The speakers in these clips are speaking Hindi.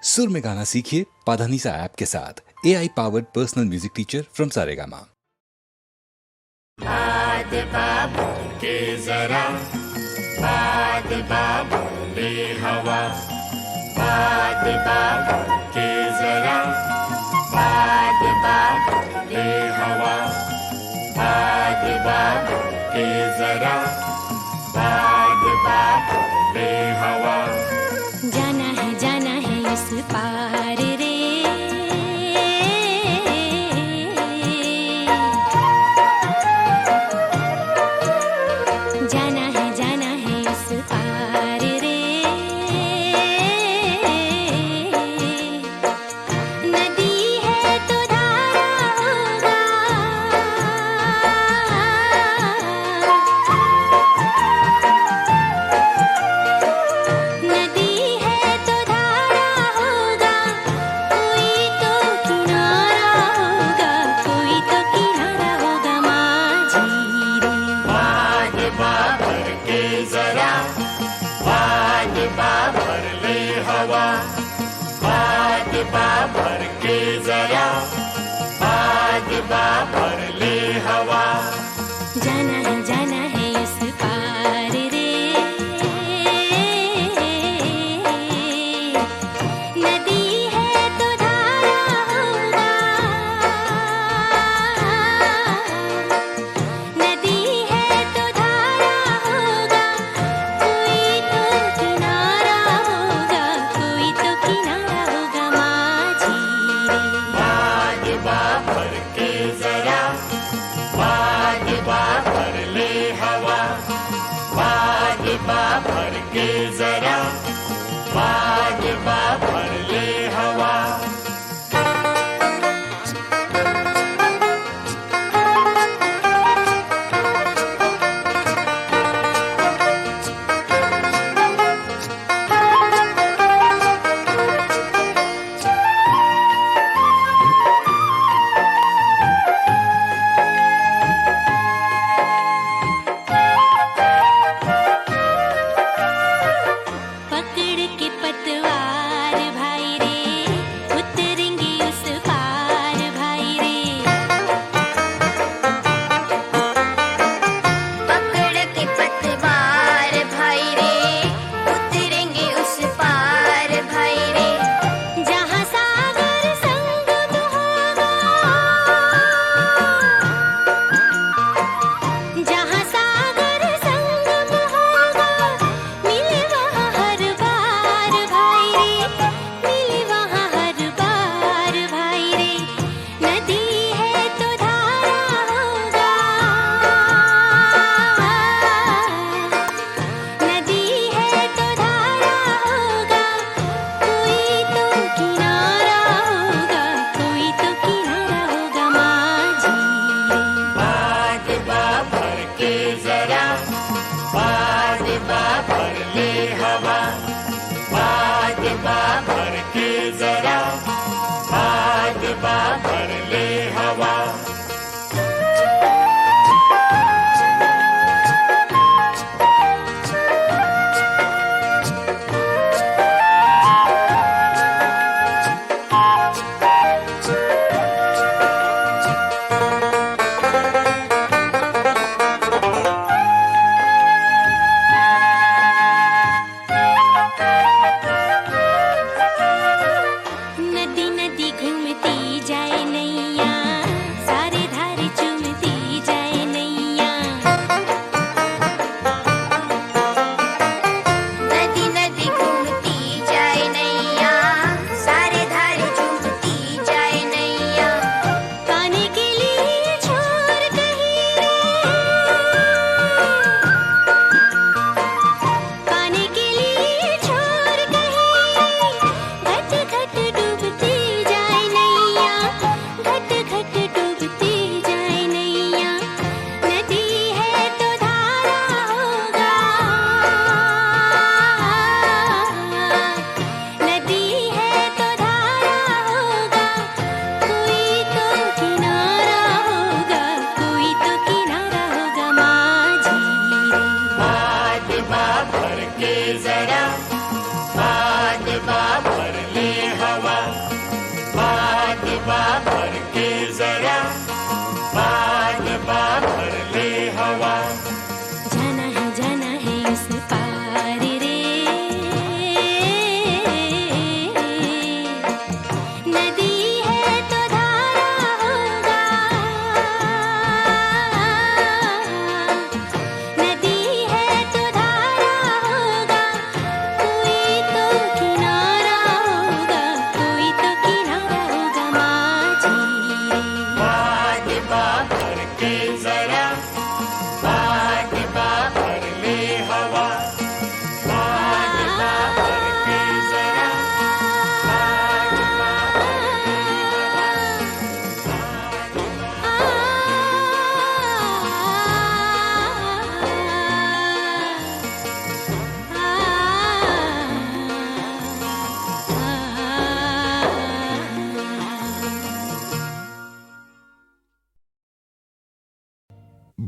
सुर में गाना सीखिए पाधानीसा ऐप के साथ। AI powered personal music teacher from Saregama. बात बाबू के जरा, बात बाबू ले हवा, बात बाबू के जरा, बात बाबू ले हवा, बात बाबू के जरा, बात बाबू ले हवा। जाना है इस पार रे, जाना है इस पार रे। नदी है तो धारा होगा, नदी है तो धारा होगा, कोई तो किनारा होगा, कोई तो किनारा होगा माझी रे। बात बाबर के जरा, बात बाबर ले हवा, बात बाबर के जरा, बात बाबर ले हवा। जाना है इस पार रे। नदी है तो धारा होगा, नदी है तो धारा होगा, कोई तो किनारा होगा, कोई तो किनारा होगा माझी रे। बात बाबर के जरा, बात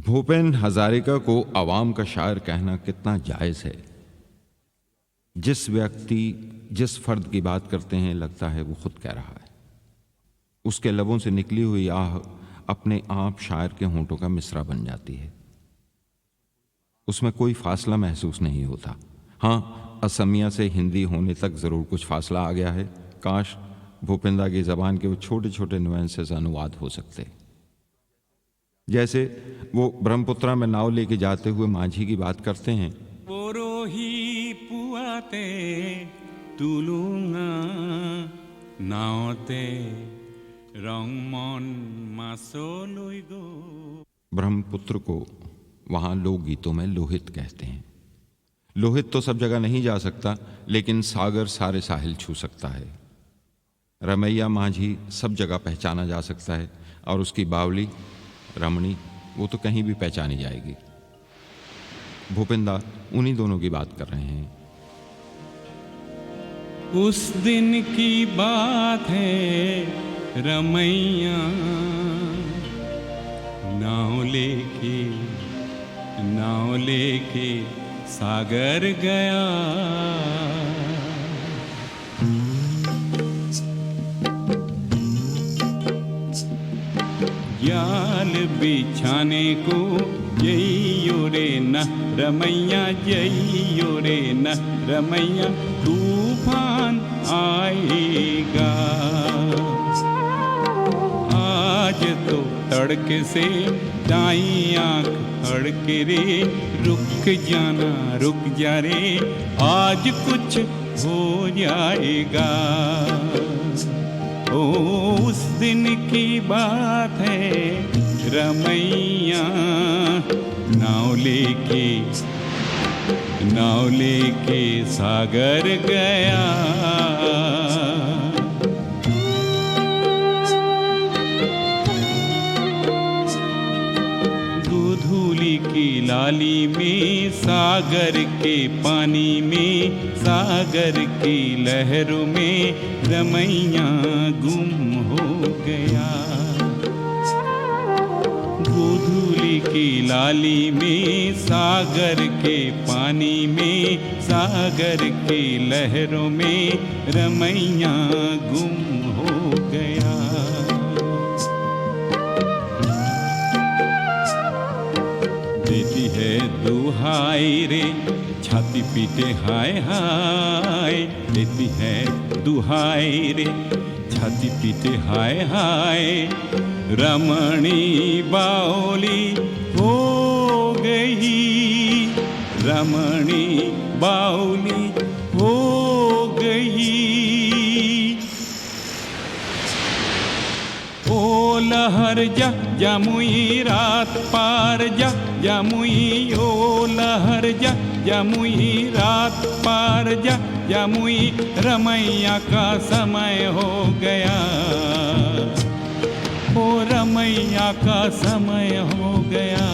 भूपेन हजारिका को आवाम का शायर कहना कितना जायज़ है। जिस व्यक्ति जिस फर्द की बात करते हैं लगता है वो खुद कह रहा है। उसके लबों से निकली हुई आह अपने आप शायर के होंठों का मिसरा बन जाती है। उसमें कोई फासला महसूस नहीं होता। हाँ, असमिया से हिंदी होने तक ज़रूर कुछ फासला आ गया है। काश भूपेंदा की ज़बान के वो छोटे छोटे नुएंसेस अनुवाद हो सकते। जैसे वो ब्रह्मपुत्रा में नाव लेके जाते हुए माझी की बात करते हैं। परोही पुआते तुलुंगा नावते रंगमन मासोलुई गो। ब्रह्मपुत्र को वहाँ लोकगीतों में लोहित कहते हैं। लोहित तो सब जगह नहीं जा सकता, लेकिन सागर सारे साहिल छू सकता है। रमैया माझी सब जगह पहचाना जा सकता है, और उसकी बावली रमणी वो तो कहीं भी पहचानी जाएगी। भूपेंदा उन्हीं दोनों की बात कर रहे हैं। उस दिन की बात है रमैया नाव लेके सागर गया। जाल बिछाने को जइयो रे न रमैया, जइयो रे न रमैया, तूफान आएगा। आज तो तड़के से दाई आँख फड़के रे, रुक जाना रुक जा रे, आज कुछ हो जाएगा। ओ उस दिन की बात है रमैया नाव लेके सागर गया। दूधूली की लाली में सागर के पानी में, सागर की लहरों में रमैया गुम हो गया। दूधूली की लाली में सागर के पानी में, सागर की लहरों में रमैया गुम हो गया। देती है दुहाई रे छाती पीटे हाय हाय, देती है दुहाई रे छाती पीटे हाय हाय। रमणी बावली हो गई, रमणी बावली हो गई। ओ लहर जा जमुई रात पार जा जमुई, ओ लहर जा जमुई रात पार जा जमुई, रमैया का समय हो गया। ओ रमैया का समय हो गया।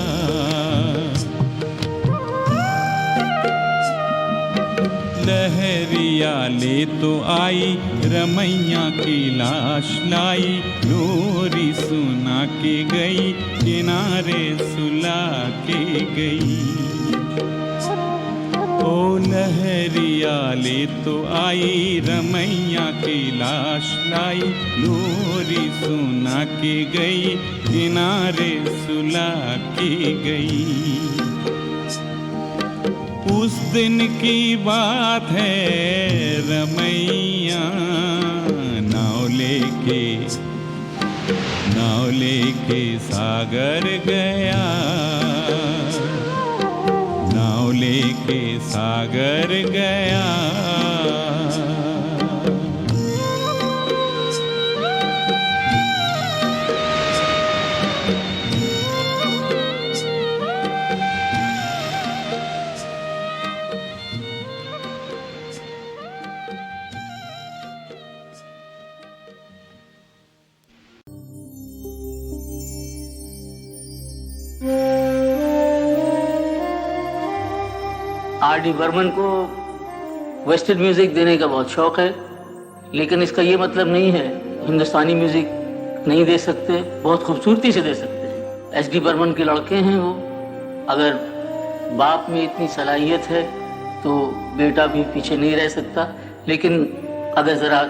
लहरिया ले तो आई रमैया की लाश लाई, लोरी सुना के गई किनारे सुला के गई। ओ लहरिया ले तो आई रमैया की लाश लाई, लोरी सुना के गई किनारे सुला के गई। उस दिन की बात है रमैया नाव लेके सागर गया, नाव लेके सागर गया। आर.डी. बर्मन को वेस्टर्न म्यूजिक देने का बहुत शौक है, लेकिन इसका ये मतलब नहीं है हिंदुस्तानी म्यूजिक नहीं दे सकते, बहुत खूबसूरती से दे सकते हैं। SD बर्मन के लड़के हैं वो। अगर बाप में इतनी सलाहियत है तो बेटा भी पीछे नहीं रह सकता, लेकिन अगर ज़रा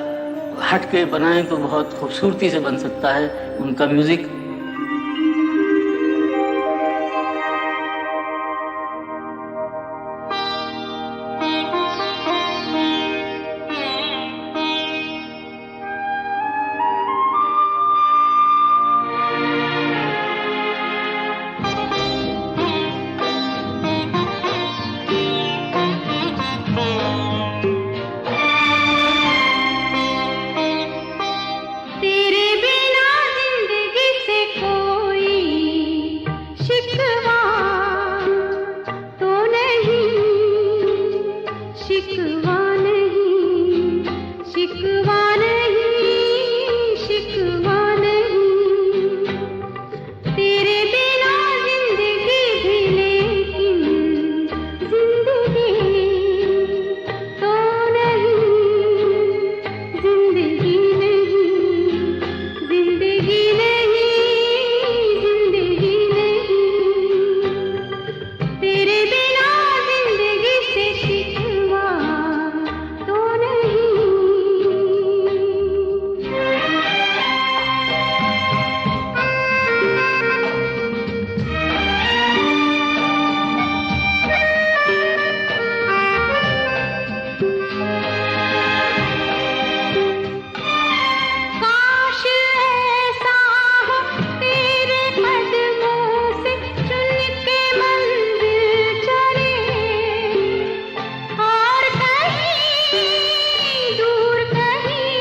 हट के बनाएं तो बहुत खूबसूरती से बन सकता है उनका म्यूज़िक। तेरे बिना जिंदगी से कोई शिकवा तो नहीं, शिकवा नहीं, शिकवा नहीं, शिकवा नहीं। तेरे बिना जिंदगी भी लेकिन जिंदगी तो नहीं, जिंदगी नहीं, जिंदगी नहीं, जिंदगी नहीं। तेरे बिना जिंदगी से शिकवा तो नहीं। काश ऐसा हो तेरे कदमों से चुन के मंजिल चले, और कहीं दूर कहीं।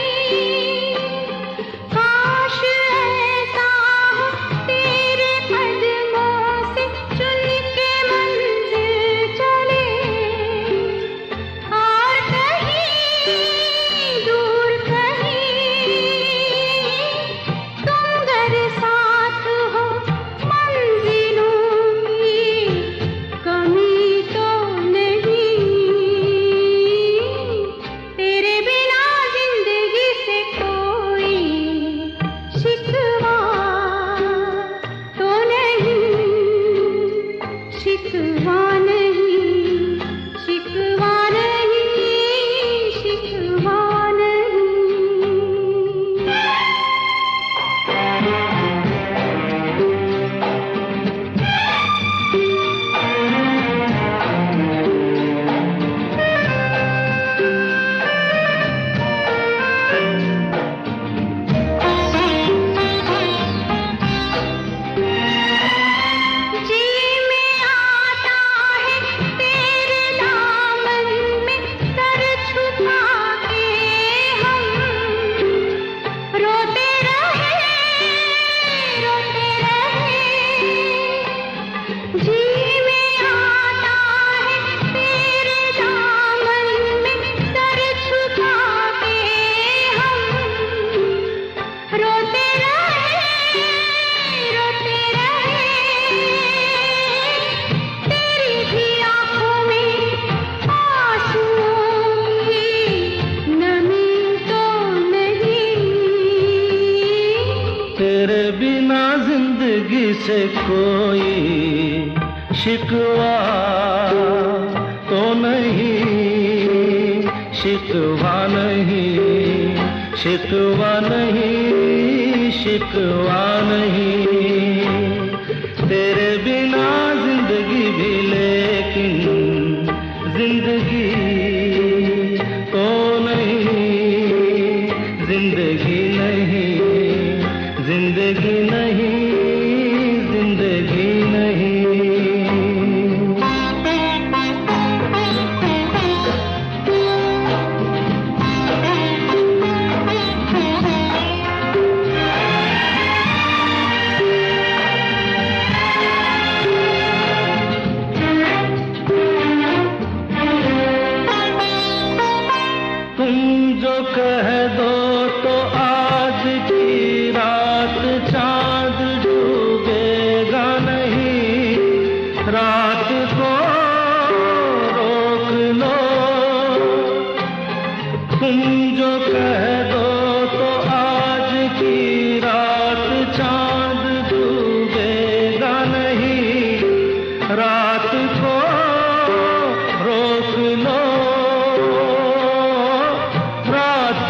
काश ऐसा हो तेरे कदमों से चुन के मंजिल चले, और कहीं दूर कहीं। तुम अगर साथ हो मंजिलों की कमी तो नहीं। तेरे बिना जिंदगी से कोई शिकवा तो नहीं, शिकवा नहीं, शिकवा नहीं, शिकवा नहीं। जी में आता है तेरे दामन में सर छुपा के हम रोते रहे, रोते रहे। जी में आता है तेरे दामन में सर छुपा के हम रोते रहे, रोते रहे। तेरी भी आँखों में आंसुओं की नमी तो नहीं। तेरे बिना जिंदगी से कोई शिकवा तो नहीं, शिकवा नहीं, शिकवा नहीं, शिकवा नहीं। तेरे बिना जिंदगी भी लेकिन जिंदगी तो नहीं, जिंदगी नहीं, जिंदगी नहीं, जिंदगी नहीं। तुम जो कह दो तो आ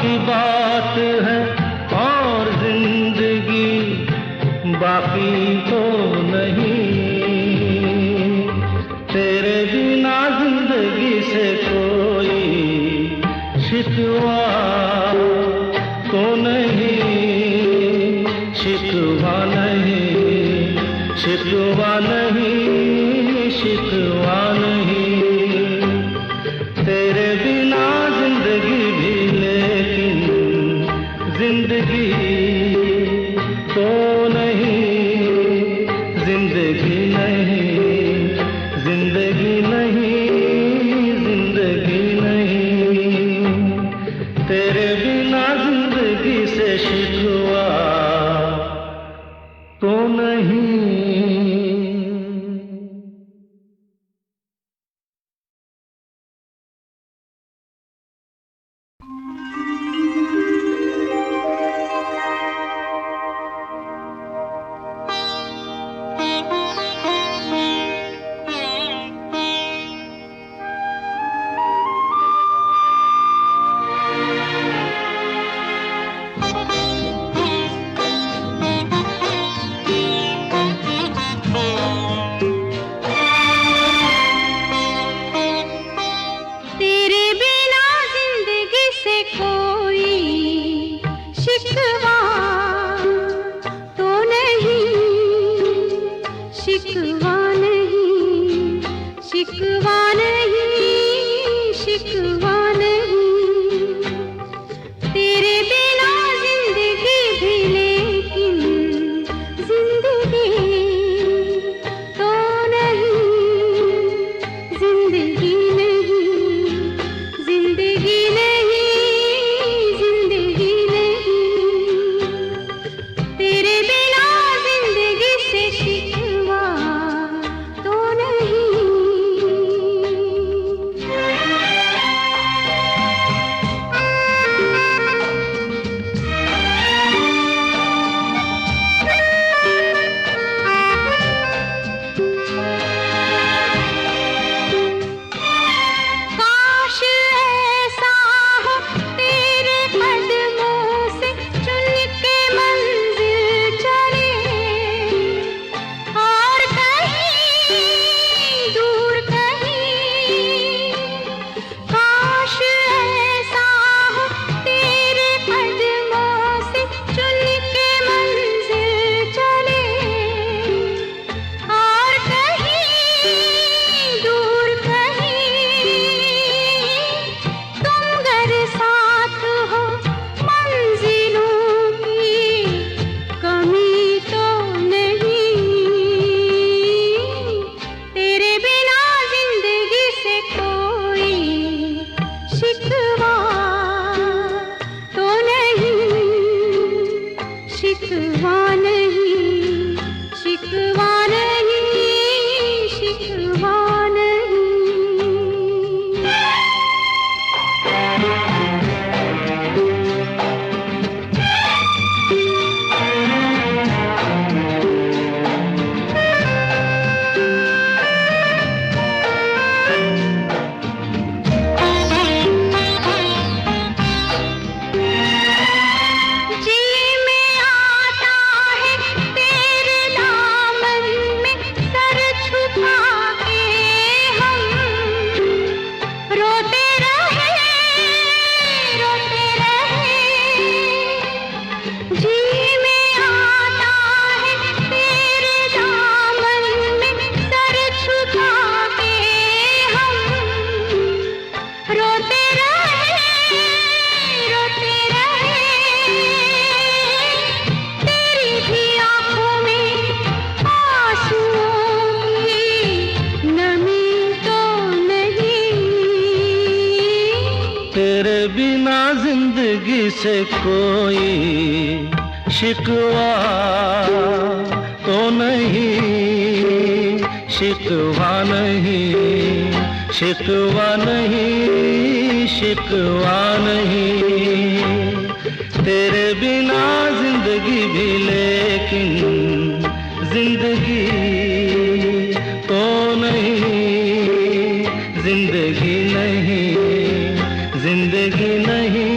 की बात है और जिंदगी बाकी तो नहीं। तेरे बिना जिंदगी से कोई शिकवा तो नहीं, शिकवा नहीं, शिकवा नहीं, शिकवा नहीं। तेरे बिना जिंदगी भी लेकिन जिंदगी तो नहीं, जिंदगी नहीं, जिंदगी नहीं, जिंदगी नहीं। तेरे बिना जिंदगी से शिकवा तो नहीं। तेरे बिना जिंदगी से कोई शिकवा तो नहीं, शिकवा नहीं, शिकवा नहीं, शिकवा नहीं। तेरे बिना जिंदगी भी लेकिन जिंदगी तो नहीं, जिंदगी नहीं, जिंदगी नहीं, जिंदगी नहीं। तेरे बिना जिंदगी से शिकवा तो नहीं। काश ऐसा हो तेरे कदमों से चुन के मंजिल चले, और कहीं दूर कहीं। काश ऐसा हो तेरे कदमों से चुन के मंजिल चले, और कहीं दूर कहीं। तुम घर साथ हो मंजिलों की कमी तो नहीं। तेरे बिना जिंदगी से कोई शिकवा तो नहीं, शिकवा नहीं, शिकवा नहीं, शिकवा नहीं। जी में आता है तेरे दामन में सर छुपा के हम रोते रहे, रोते रहे। जी में आता है तेरे दामन में सर छुपा के हम रोते रहे, रोते रहे। तेरी भी आंखों में आंसुओं की नमी तो नहीं। तेरे बिना जिंदगी से कोई शिकवा तो नहीं, शिकवा नहीं, शिकवा नहीं, शिकवा नहीं। तेरे बिना जिंदगी भी लेकिन जिंदगी तो नहीं, जिंदगी नहीं, जिंदगी नहीं,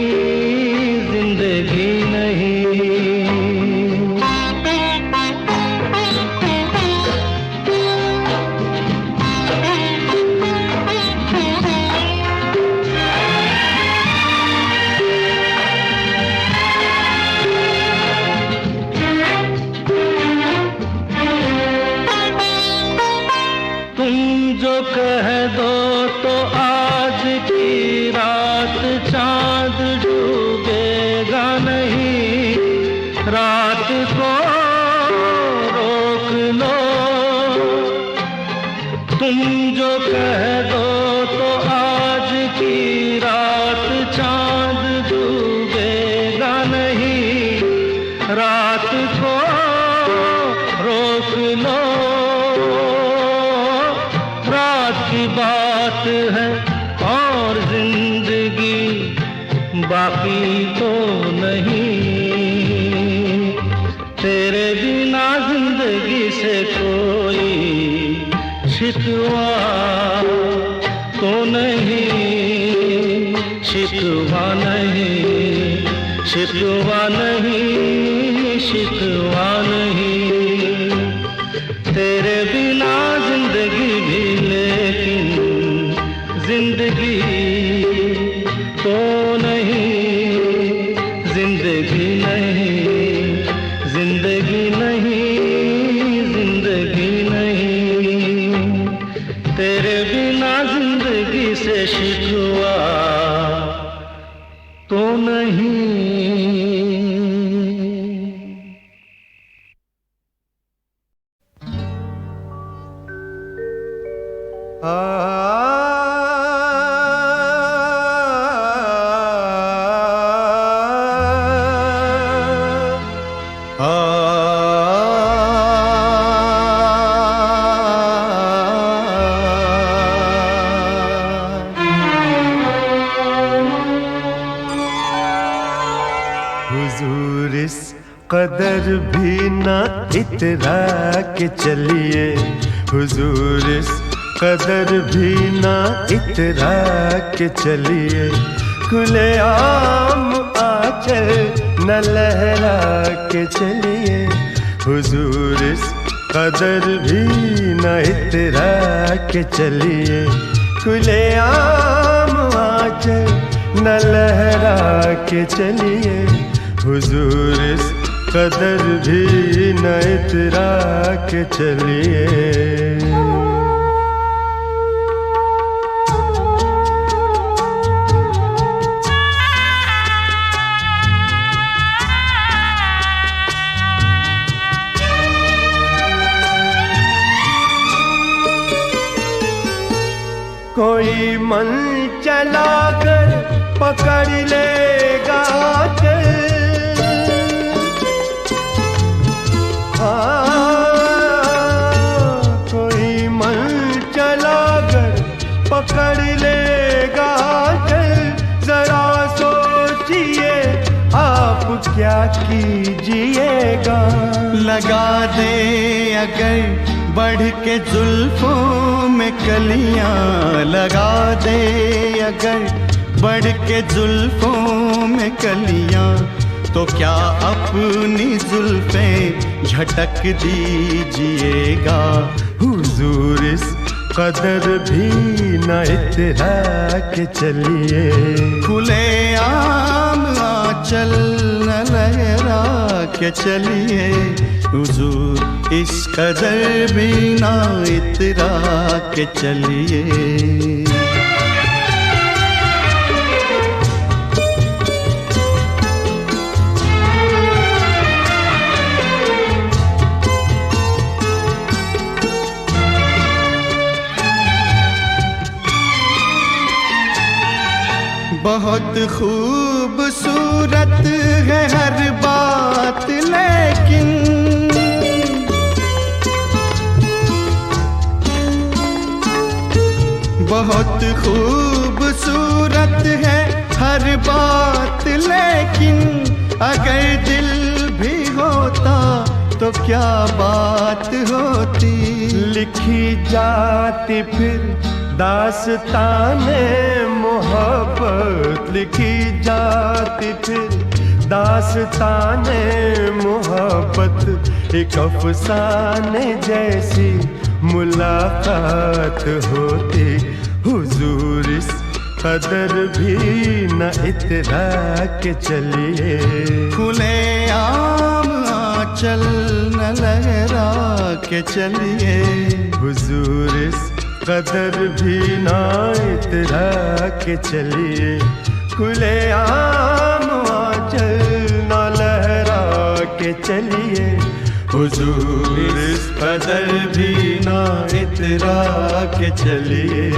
भूलेगा नहीं, रात को रोक लो, तुम जो कह दो तो आज की रात चांद डूबेगा नहीं, रात को रोक लो, रात की बात है और जिंदगी बाकी तो नहीं, तेरे बिना जिंदगी से कोई शिकवा तो नहीं, शिकवा नहीं, शिकवा नहीं, शिकवा नहीं, तेरे बिना जिंदगी भी लेकिन जिंदगी तो नहीं, जिंदगी नहीं, जिंदगी नहीं, जिंदगी नहीं, तेरे बिना जिंदगी से शिकवा तो नहीं। हुजूर इस कदर भी ना इतरा के चलिए, हुजूर इस कदर भी ना इतरा के चलिए, खुले आम आंचल न लहरा के चलिए, हुजूर इस कदर भी न इतरा के चलिए, खुले आम आंचल न लहरा के चलिए, हुजूर इस कदर भी न इतरा के चलिए। कोई मन चला कर पकड़ लेगा चल, कोई मन चला कर पकड़ लेगा चल, जरा सोचिए आप क्या कीजिएगा, लगा दे अगर बढ़ के जुल्फों में कलियां, लगा दे अगर बढ़ के जुल्फों में कलियां, तो क्या अपनी जुल्फें झटक दीजिएगा, हुजूर इस कदर भी न इतरा के चलिए, खुले आम आंचल न लहरा के चलिए, हुजूर इस कदर भी ना इतरा के चलिए। बहुत खूबसूरत है हर बात लेकिन बहुत खूबसूरत है हर बात लेकिन अगर दिल भी होता तो क्या बात होती, लिखी जाती फिर दास्ताने मोहब्बत, लिखी जाती फिर दास्ताने मोहब्बत, एक अफसाने जैसी मुलाकात होती, हुजूर इस कदर भी न इतरा के चलिए, खुले आम आंचल न लहरा के चलिए, हुजूर इस कदर भी ना इतरा के चलिए, खुले आम आंचल के चलिए, हुजूर इस कदर भी ना इतरा के चलिए।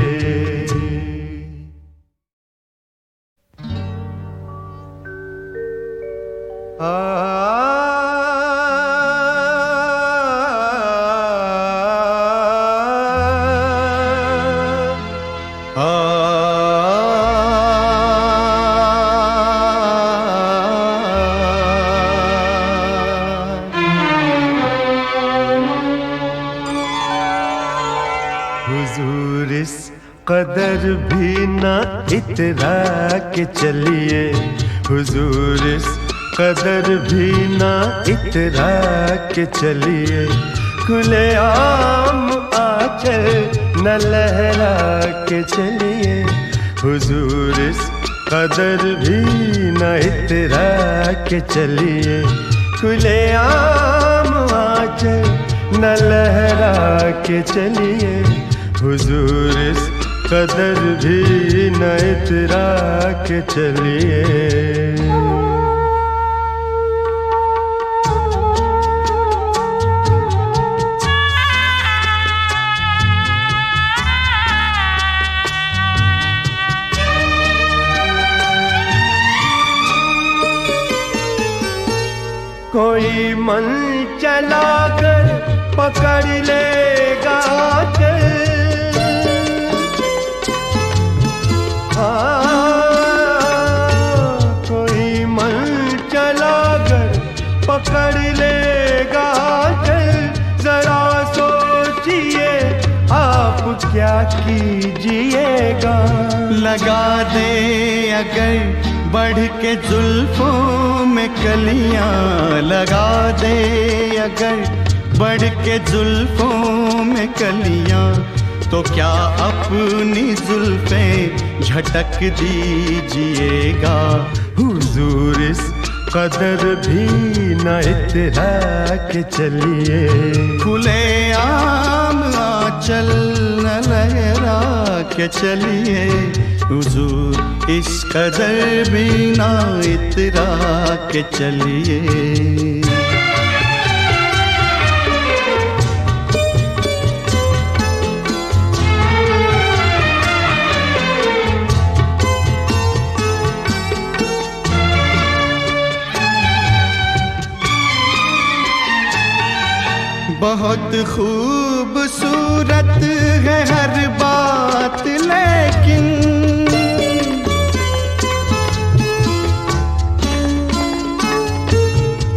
हुजूर इस कदर भी ना इतरा के चलिए, हुजूर इस कदर भी ना इतरा के चलिए, खुले आम आंचल न लहरा के चलिए, हुजूर इस कदर भी ना इतरा के चलिए, खुले आम आंचल न लहरा के चलिए, हुजूर इस कदर भी न इतरा के चलिए। कोई मन चला कर पकड़ लेगा चल, कोई मन चला कर पकड़ लेगा चल, जरा सोचिए आप क्या कीजिएगा। लगा दे अगर बढ़ के जुल्फों में कलियां, लगा दे अगर बढ़ के जुल्फों में कलियां, तो क्या अपनी जुल्फें झटक दीजिएगा। हुजूर इस कदर भी न इतरा के चलिए, खुले आम आंचल न लहरा के चलिए, हुजूर इस कदर भी ना इतरा के चलिए। बहुत खूबसूरत है हर बात, लेकिन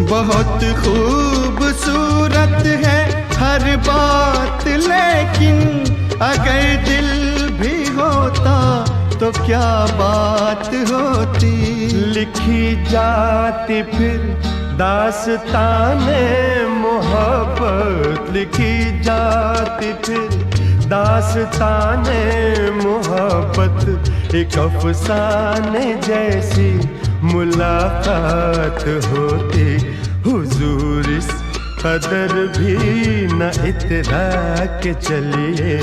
बहुत खूबसूरत है हर बात, लेकिन अगर दिल भी होता तो क्या बात होती। लिखी जाती फिर दास्ताने मोहब्बत, लिखी जाती फिर दास्ताने मोहब्बत, एक अफसाने जैसी मुलाकात होती। हुजूर इस कदर भी न इतरा के चलिए,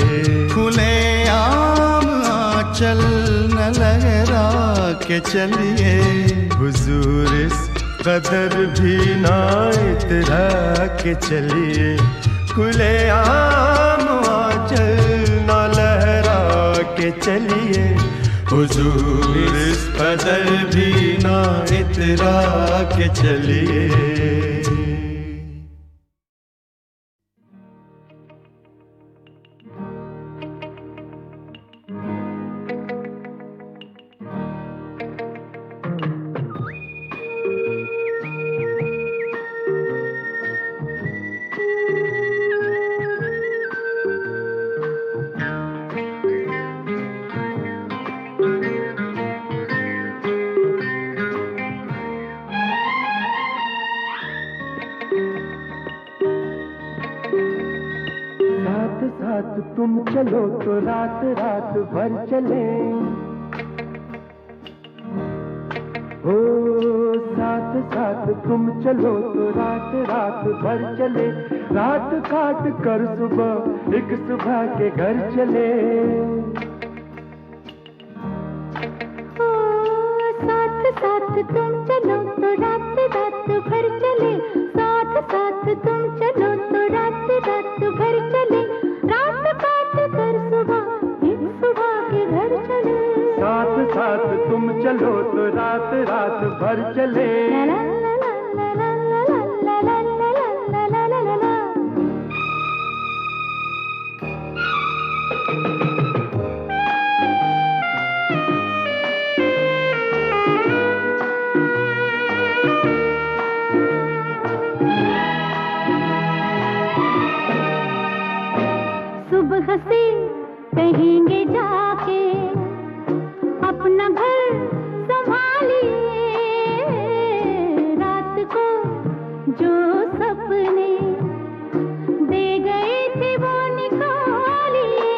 खुले आम आंचल न लहरा के चलिए, हुजूर इस कदर भी ना इतरा के चलिए, खुले आम आंचल न लहरा के चलिए, हुजूर इस कदर भी ना इतरा के चलिए। साथ तुम चलो तो रात रात भर चले, हो साथ साथ तुम चलो तो रात रात भर चले, रात काट कर सुबह एक सुबह के घर चले। साथ साथ तुम चलो तो रात रात भर चले, चले। सुबह से कहेंगे जाके अपना घर संभालिए, रात को जो सपने दे गए थे वो निकालिए।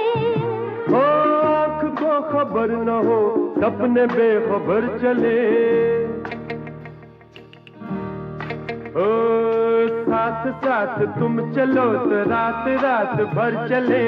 हो आँख को खबर न हो सपने बेखबर चले। ओ साथ साथ तुम चलो तो रात रात भर चले।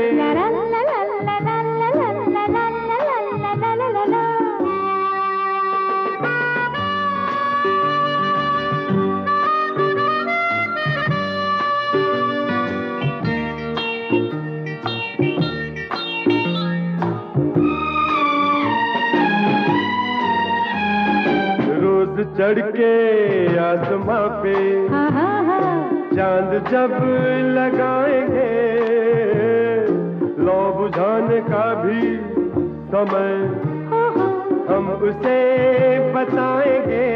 रोज चढ़ के आसमां पे चांद जब लगाएंगे, लौ बुझाने का भी समय हम उसे बताएंगे।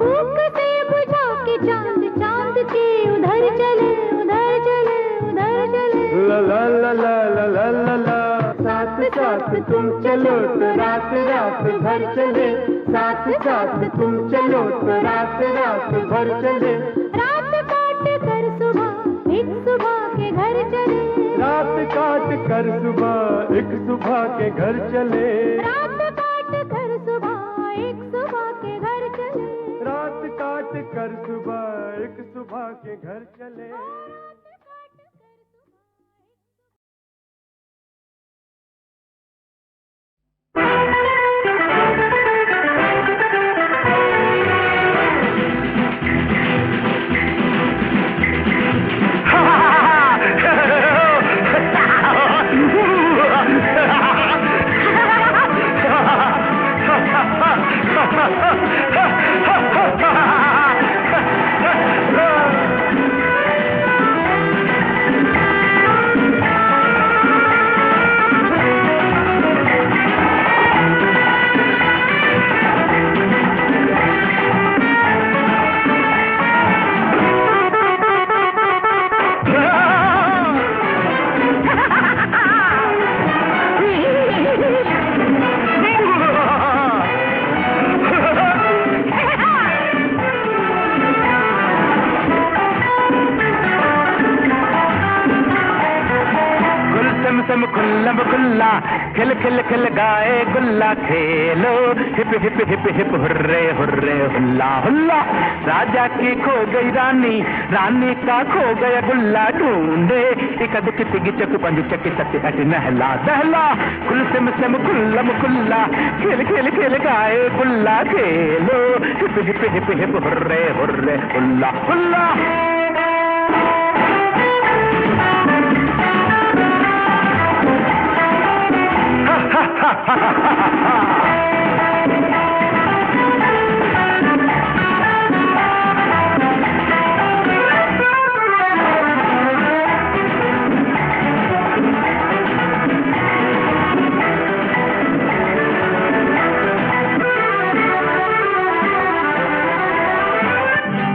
भूख से बुझा के चांद चांद के उधर चले, उधर चले, उधर चले। ला ला ला ला ला ला ला ला। साथ साथ तुम चलो तो रात रात भर चले। साथ साथ तुम चलो तो रात रात भर चले। रात काट कर सुबह एक सुबह के घर चले। रात काट कर सुबह एक सुबह के घर चले। रात काट कर सुबह एक सुबह के घर चले। रात काट कर सुबह एक सुबह के घर चले। खुल्लम खुल्ला खिल खिल खिल गाए गुल्ला खेलो, hip hip hip hip hurray hurray हुल्ला हुल्ला। राजा की खो गई रानी, रानी का खो गया गुल्ला ढूंढे। इक दुख तिग चक पंज चक सत अट नहला दहला। खुल सिम सिम खुल्लम खुल्ला खिल खिल खिल गाए गुल्ला खेलो, hip hip hip hip hurray hurray हुल्ला हुल्ला।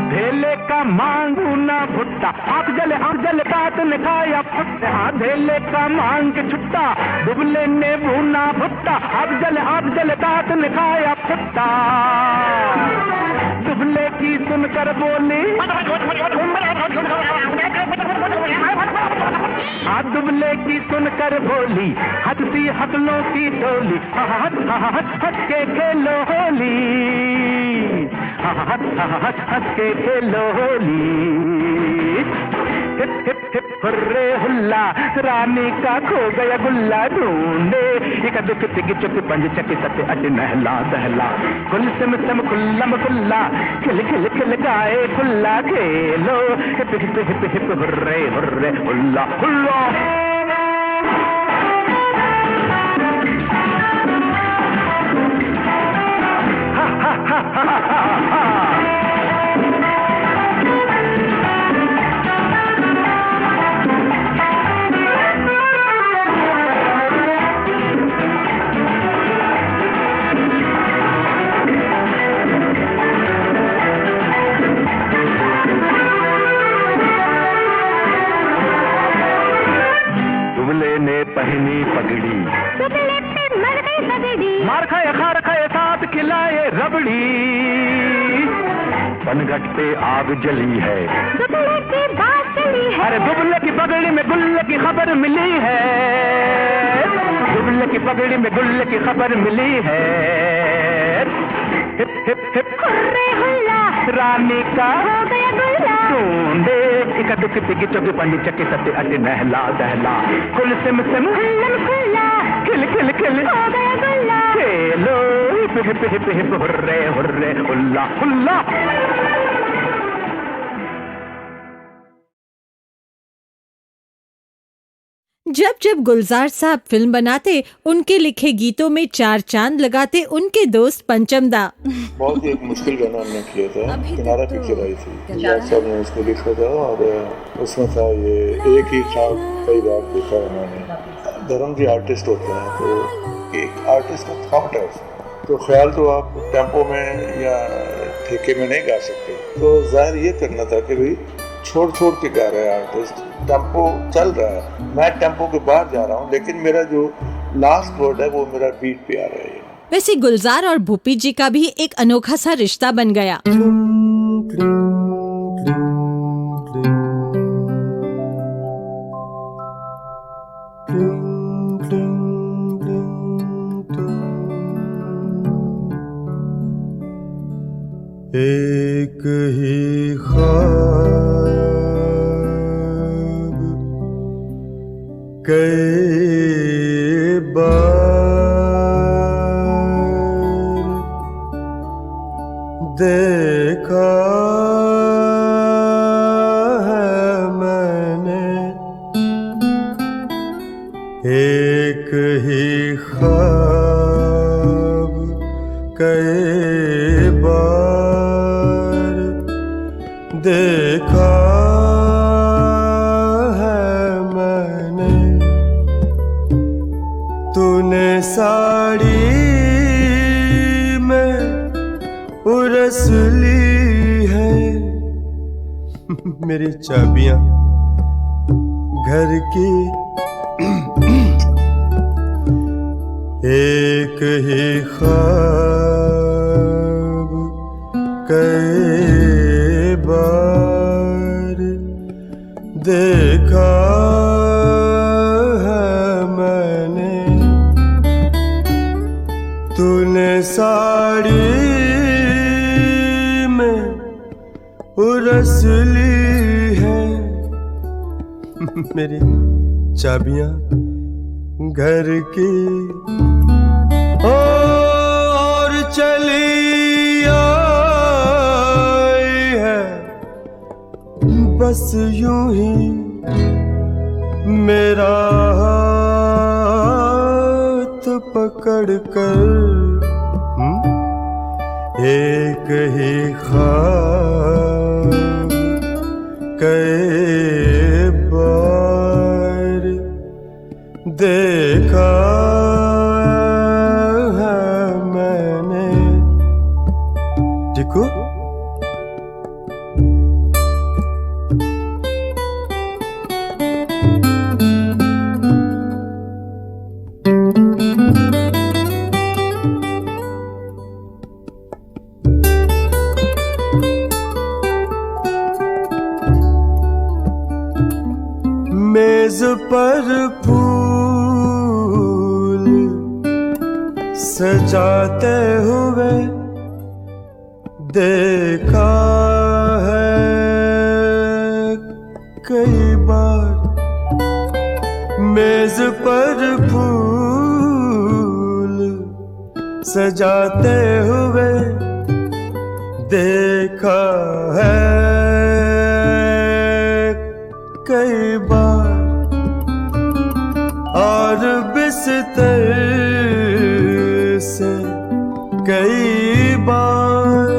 धेले का मांगू ना भुट्टा, आप जले बात ने खाया फुट्टा। धेले का मांग छुट्टा, दुबले ने भूना भुट्टा। आप जले बात ने खाया फुट्टा। दुबले की सुनकर बोली, दुबले की सुनकर बोली, हंसी हंसलों की टोली। हंस के खेलो होली, हंस के खेलो Holi. Hip hip hip hurray हुल्ला, रानी का खो गया गुल्ला ढूंढे। एक दुख तिग चुक पंज चक सत अट नहला दहला। कुल सिम सिम खुल्लम खुल्ला खिल खिल खिल गाए गुल्ला खेलो, hip hip hip hip hurray hurray हुल्ला हुल्ला। दुबले ने पहनी पगड़ी, मार खाए खा रखाए साथ खिलाए रबड़ी, पनघट पे आग जली है, अरे दुबले की पगड़ी में गुल्ले की खबर मिली है, दुबले की पगड़ी में गुल्ले की खबर मिली है। हिप हिप हिप हुर्रे हुल्ला, रानी का हो गया गुल्ला, ढूंढे इका दुखी पिगी चौकी पंडी चक्की सत्य अटे नहला दहला, कुल सिम सिम हुल्लम खुल्ला, खिल खिल खिल हो गया गुल्ला, खेलो hip hip hip hip hurray hurray हुल्ला हुल्ला। जब जब गुलजार साहब फिल्म बनाते, उनके लिखे गीतों में चार चांद लगाते उनके दोस्त पंचमदा। बहुत ही एक मुश्किल गाना हमने किया था, किनारा पिक्चर आई थी, गुलजार साहब ने उसको लिखा था और उसमें था ये एक ही ख्वाब कई बार देखा उन्होंने। धर्म जी आर्टिस्ट होते हैं तो एक आर्टिस्ट का थॉट है उसमें, तो ख्याल तो आप टेम्पो में या ठेके में नहीं गा सकते, तो जाहिर ये करना था कि भाई छोड़ छोड़ के गा रहा है आर्टिस्ट, टेम्पो चल रहा है, मैं टेम्पो के बाहर जा रहा हूँ लेकिन मेरा जो लास्ट वर्ड है वो मेरा बीट पे आ रहा है। वैसे गुलजार और भूपी जी का भी एक अनोखा सा रिश्ता बन गया। एक ही ख्वाब कई बार देखा है मैंने, एक ही ख्वाब कई बार देखा है मैंने, तूने साड़ी में उरस ली है मेरी चाबियां घर की, एक ही ख्वाब कई बार देखा है मैंने, तूने साड़ी में उरस ली है मेरी चाबियां घर की, और चली आई है बस यूं ही मेरा हाथ पकड़ कर, एक ही ख्वाब कई बार देखा है मैंने। देखो मेज पर फूल सजाते हुए देखा है कई बार, मेज पर फूल सजाते हुए देखा है कई बार, और बिस्तर से कई बार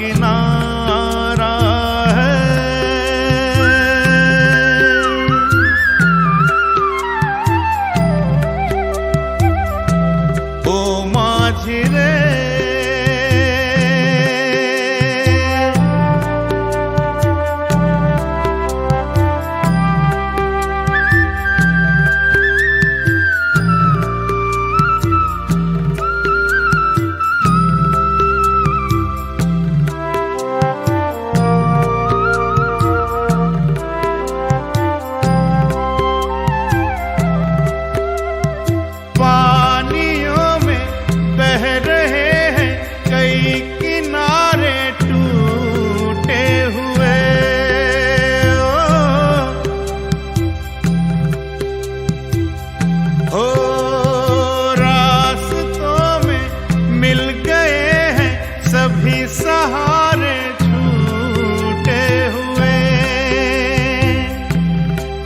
किनारा है। ओ माझी रे सहारे छूटे हुए,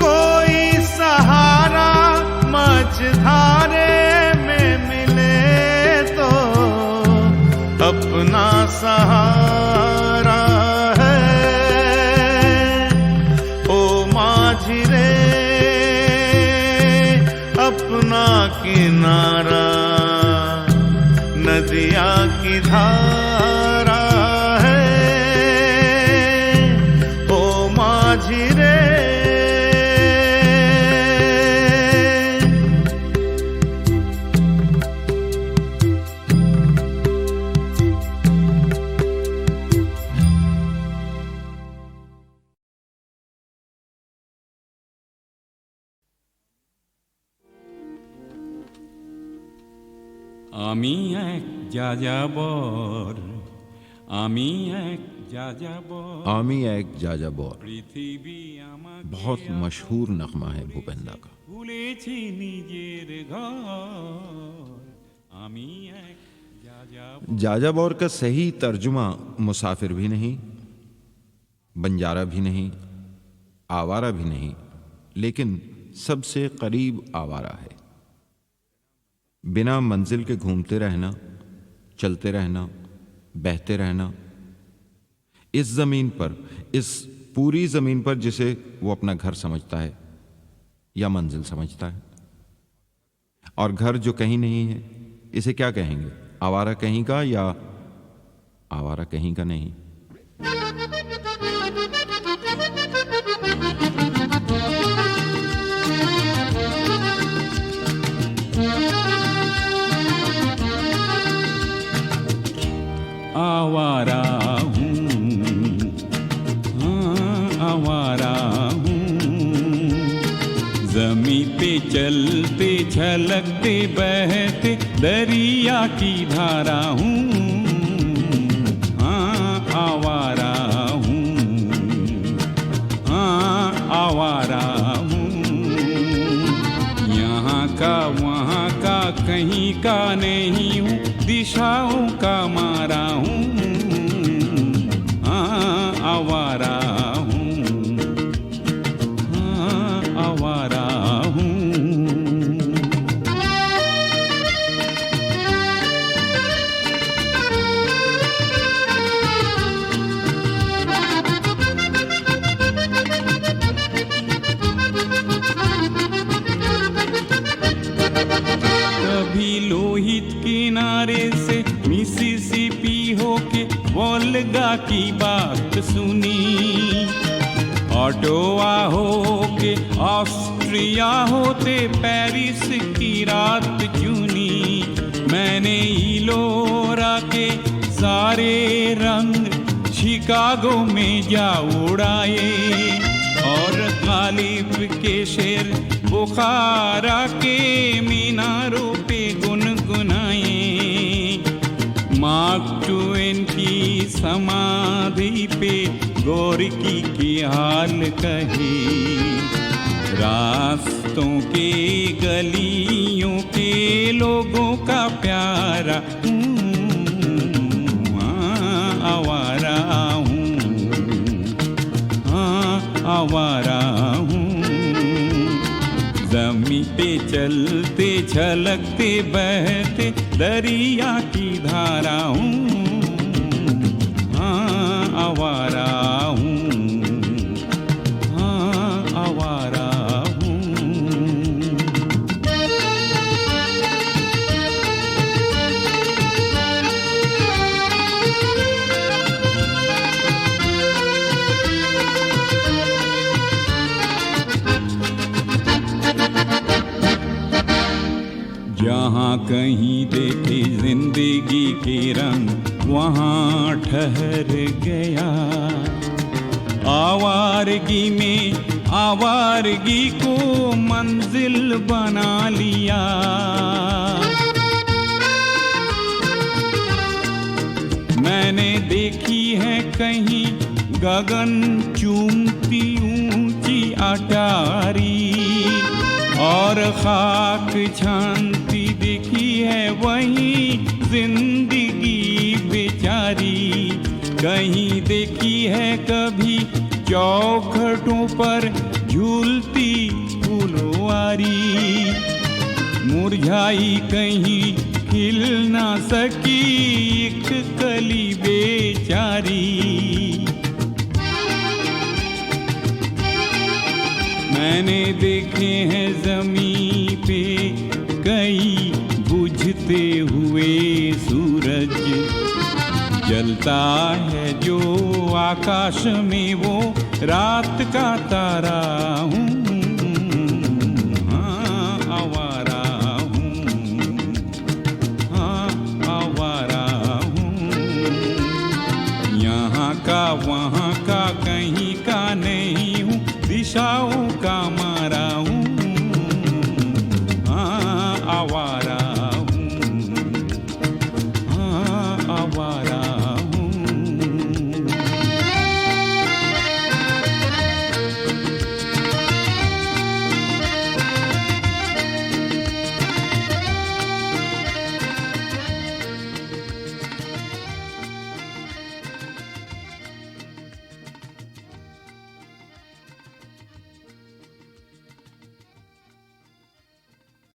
कोई सहारा मझधारे में मिले तो अपना सहारा है। ओ माझी रे अपना किनारा नदिया की धारा है। ओ माझी रे আমি এক যাযাবর, আমি এক যাযাবর, आमी एक जाजाबौर পৃথিবী আমাকে बहुत मशहूर नगमा है भूपेंद्र का। ভুলেছি নিজের ঘর। আমি এক যাযাবর। जाजाबौर का सही तर्जुमा मुसाफिर भी नहीं, बंजारा भी नहीं, आवारा भी नहीं, लेकिन सबसे करीब आवारा है। बिना मंजिल के घूमते रहना, चलते रहना, बहते रहना, इस ज़मीन पर, इस पूरी ज़मीन पर जिसे वो अपना घर समझता है या मंजिल समझता है। और घर जो कहीं नहीं है, इसे क्या कहेंगे? आवारा कहीं का या आवारा कहीं का नहीं। आवारा हूँ, हाँ आवारा हूँ, ज़मीं पे चलते छलकते बहते दरिया की धारा हूँ। हाँ आवारा हूँ, हाँ आवारा हूँ, यहाँ का वहाँ का कहीं का नहीं हूँ, दिशाओं का मारा हूँ। हाँ आवारा हूँ, हाँ आवारा हूँ। कभी लोहित किनारे से मिसिसिपी होके वोल्गा की बात सुनी, ऑटोवा होके ऑस्ट्रिया होते पेरिस की रात चुनी। मैंने इलोरा के सारे रंग शिकागो में जा उड़ाए, और गालिब के शेर बुखारा के मीनारों पे गुनगुनाए। मार्क ट्वेन की समाधि पे गोरकी की हाल कहे, रास्तों के गलियों के लोगों का प्यारा आवारा हूँ, हाँ आवारा हूँ। ज़मीं पे चलते छलकते बहते दरिया की धारा हूँ, हाँ आवारा हूँ, हाँ आवारा हूँ। जहाँ कहीं देखे जिंदगी के रंग वहाँ ठहर गया, आवारगी में आवारगी को मंजिल बना लिया। मैंने देखी है कहीं गगन चूमती ऊंची अटारी, और खाक छानती दिखी है वहीं जिंदगी बेचारी। कहीं देखी है कभी चौखटों पर झूलती फुलवारी, मुरझाई कहीं खिल ना सकी एक कली बेचारी। मैंने देखे हैं ज़मीं पे कई बुझते हुए सूरज, जलता है जो आकाश में वो रात का तारा हूँ।